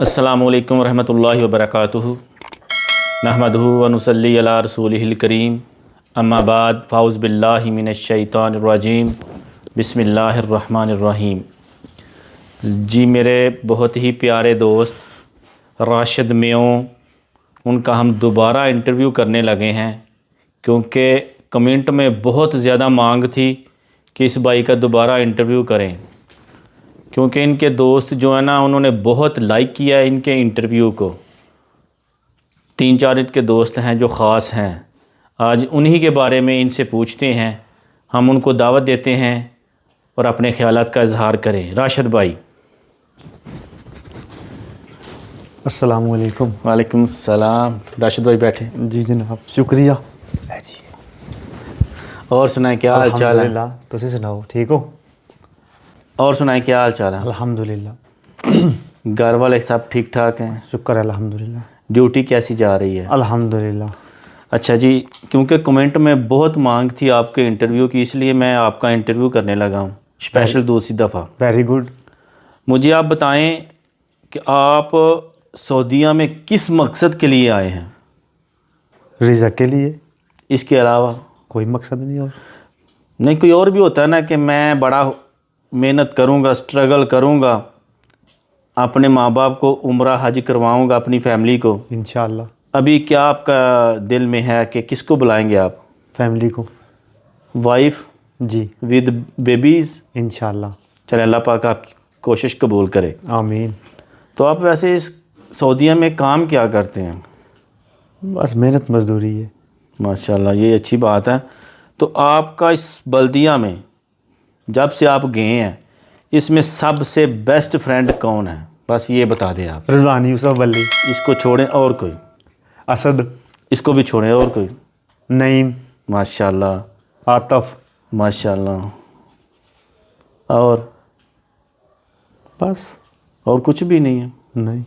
अस्सलामुअलैकुम रहमतुल्लाहि व बरकातुहू नहमदुहु व नुसल्ली अला रसूलिहिल करीम अम्मा बाद फ़ाउज़ बिल्लाहि मिनश शैतानिर रजीम बिस्मिल्लाहिर रहमानिर रहीम। जी मेरे बहुत ही प्यारे दोस्त राशिद मेयों, उनका हम दोबारा इंटरव्यू करने लगे हैं क्योंकि कमेंट में बहुत ज़्यादा मांग थी कि इस भाई का दोबारा इंटरव्यू करें, क्योंकि इनके दोस्त जो है ना उन्होंने बहुत लाइक किया है इनके इंटरव्यू को। 3-4 इनके दोस्त हैं जो ख़ास हैं। आज उन्हीं के बारे में इनसे पूछते हैं, हम उनको दावत देते हैं और अपने ख़यालात का इजहार करें। राशिद भाई। अस्सलामु अलैकुम। वालेकुम सलाम। राशिद भाई बैठे। जी जनाब, शुक्रिया जी। और सुनाए क्या हाल चाल है? अल्हम्दुलिल्लाह, तुसी सुनाओ ठीक हो? और सुनाए क्या हाल चाल है? अल्हम्दुलिल्लाह। घर वाले सब ठीक ठाक हैं? शुक्र है अल्हम्दुलिल्लाह। ड्यूटी कैसी जा रही है? अल्हम्दुलिल्लाह। अच्छा जी, क्योंकि कमेंट में बहुत मांग थी आपके इंटरव्यू की, इसलिए मैं आपका इंटरव्यू करने लगा हूँ स्पेशल दूसरी दफ़ा। Very good. मुझे आप बताएं कि आप सऊदीया में किस मकसद के लिए आए हैं? रिज़्क़ के लिए। इसके अलावा कोई मकसद नहीं और। नहीं, कोई और भी होता है ना कि मैं बड़ा मेहनत करूँगा, स्ट्रगल करूँगा, अपने माँ बाप को उम्रा हज करवाऊँगा, अपनी फैमिली को। इंशाअल्लाह। अभी क्या आपका दिल में है कि किसको बुलाएंगे आप? फैमिली को। वाइफ जी विद बेबीज़? इंशाअल्लाह। चले अल्लाह पाक आपकी कोशिश कबूल करे। आमीन। तो आप वैसे इस सऊदीया में काम क्या करते हैं? बस मेहनत मजदूरी है। माशाल्लाह, ये अच्छी बात है। तो आपका इस बल्दिया में जब से आप गए हैं, इसमें सबसे बेस्ट फ्रेंड कौन है? बस ये बता दें आप। रिजवान यूसुफ वली। इसको छोड़ें और कोई? असद। इसको भी छोड़ें और कोई? नईम। माशाल्लाह। आतफ। माशाल्लाह। और बस। और कुछ भी नहीं है? नहीं,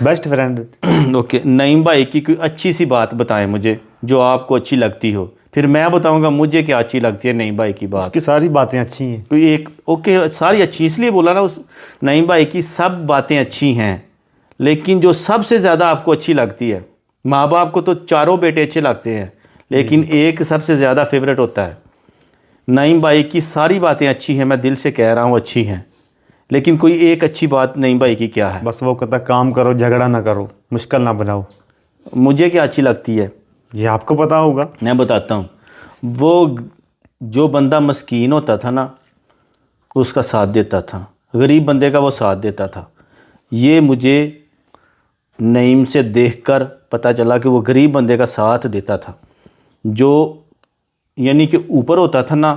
बेस्ट फ्रेंड। ओके, नईम भाई की कोई अच्छी सी बात बताएं मुझे जो आपको अच्छी लगती हो, फिर मैं बताऊंगा मुझे क्या अच्छी लगती है नईम भाई की बात। उसकी सारी बातें अच्छी हैं। कोई एक? ओके, सारी अच्छी इसलिए बोला ना, उस नईम भाई की सब बातें अच्छी हैं, लेकिन जो सबसे ज़्यादा आपको अच्छी लगती है, माँ बाप को तो चारों बेटे अच्छे लगते हैं, लेकिन एक सबसे ज़्यादा फेवरेट होता है। नईम भाई की सारी बातें अच्छी हैं, मैं दिल से कह रहा हूँ अच्छी हैं, लेकिन कोई एक अच्छी बात नईम भाई की क्या है? बस वो कहता काम करो, झगड़ा ना करो, मुश्किल ना बनाओ। मुझे क्या अच्छी लगती है ये आपको पता होगा। मैं बताता हूँ। वो जो बंदा मस्कीन होता था ना, उसका साथ देता था, गरीब बंदे का वो साथ देता था। ये मुझे नईम से देखकर पता चला कि वो गरीब बंदे का साथ देता था। जो यानी कि ऊपर होता था ना,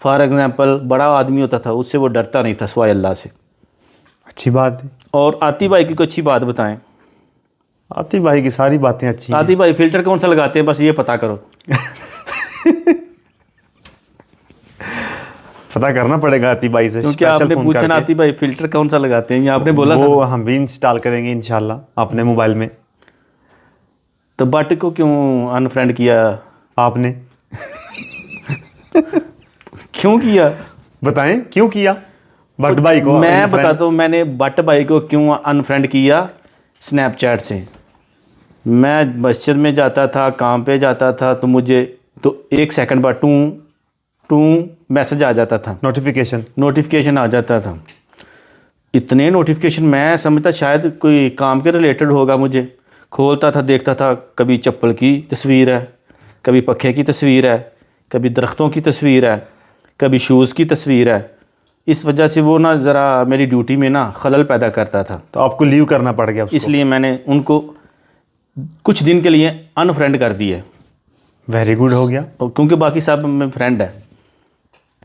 फॉर एग्ज़ाम्पल बड़ा आदमी होता था, उससे वो डरता नहीं था सिवाय अल्लाह से। अच्छी बात है। और आतिफ भाई की कोई अच्छी बात बताएं। आतिफ भाई की सारी बातें अच्छी हैं। आतिफ भाई फ़िल्टर कौन सा लगाते हैं, बस ये पता करो। पता करना पड़ेगा आतिफ भाई से, क्योंकि स्पेशल आपने फोन पूछा ना करके। आतिफ भाई फ़िल्टर कौन सा लगाते हैं, ये आपने बोला था। वो हम भी इंस्टॉल करेंगे इंशाल्लाह अपने मोबाइल में। तो बट को क्यों अनफ्रेंड किया आपने? क्यों किया? बताएं क्यों किया बट भाई को? मैं बताता हूँ मैंने बट भाई को क्यों अनफ्रेंड किया स्नैपचैट से। मैं मस्जिद में जाता था, काम पे जाता था, तो मुझे तो 1 सेकंड बाद टू मैसेज आ जाता था, नोटिफिकेशन आ जाता था। इतने नोटिफिकेशन, मैं समझता शायद कोई काम के रिलेटेड होगा। मुझे खोलता था, देखता था, कभी चप्पल की तस्वीर है, कभी पखे की तस्वीर है, कभी दरख्तों की तस्वीर है, कभी शूज़ की तस्वीर है। इस वजह से वो ना ज़रा मेरी ड्यूटी में ना खलल पैदा करता था, तो आपको लीव करना पड़ गया उसको। इसलिए मैंने उनको कुछ दिन के लिए अनफ्रेंड कर दिए। वेरी गुड हो गया। और क्योंकि बाकी सब में फ्रेंड है।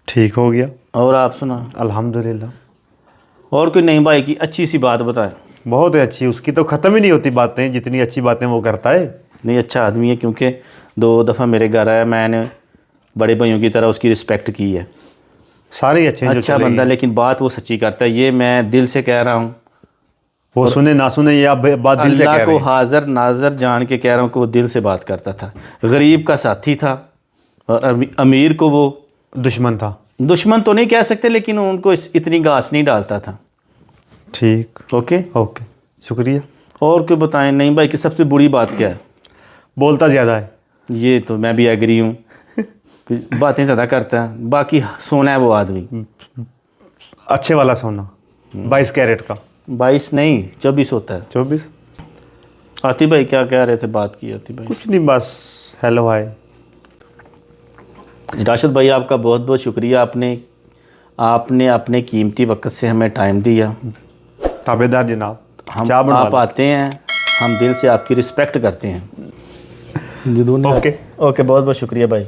ठीक हो गया। और आप सुना? अल्हम्दुलिल्लाह। और कोई नईम भाई की अच्छी सी बात बताएं। बहुत है अच्छी, उसकी तो ख़त्म ही नहीं होती बातें, जितनी अच्छी बातें वो करता है। नहीं, अच्छा आदमी है, क्योंकि 2 दफ़ा मेरे घर आया, मैंने बड़े भाइयों की तरह उसकी रिस्पेक्ट की है। सारे अच्छे हैं जो अच्छा चले बंदा, गए। लेकिन बात वो सच्ची करता है, ये मैं दिल से कह रहा हूँ। वो सुने ना सुने, ये आप बात दिल से कह अल्लाह रहे को हैं। हाज़िर नाज़र जान के कह रहा हूँ कि वो दिल से बात करता था। गरीब का साथी था और अमीर को वो दुश्मन था। दुश्मन तो नहीं कह सकते, लेकिन उनको इतनी घास नहीं डालता था। ठीक। ओके। ओके। शुक्रिया। और क्यों बताएं, नहीं भाई कि सबसे बुरी बात क्या है? बोलता ज़्यादा है। ये तो मैं भी एग्री हूँ कि बातें ज़्यादा करता है, बाकी सोना है वो आदमी। अच्छे वाला सोना 22 कैरेट का। 22 नहीं 24 होता है। 24। आतिफ भाई क्या कह रहे थे, बात की आतिफ भाई? कुछ नहीं, बस हेलो हाय। राशिद भाई आपका बहुत बहुत शुक्रिया, आपने अपने कीमती वक्त से हमें टाइम दिया। ताबेदार जनाब। हम आप आप आते हैं, हम दिल से आपकी रिस्पेक्ट करते हैं। ओके ओके, बहुत बहुत शुक्रिया भाई।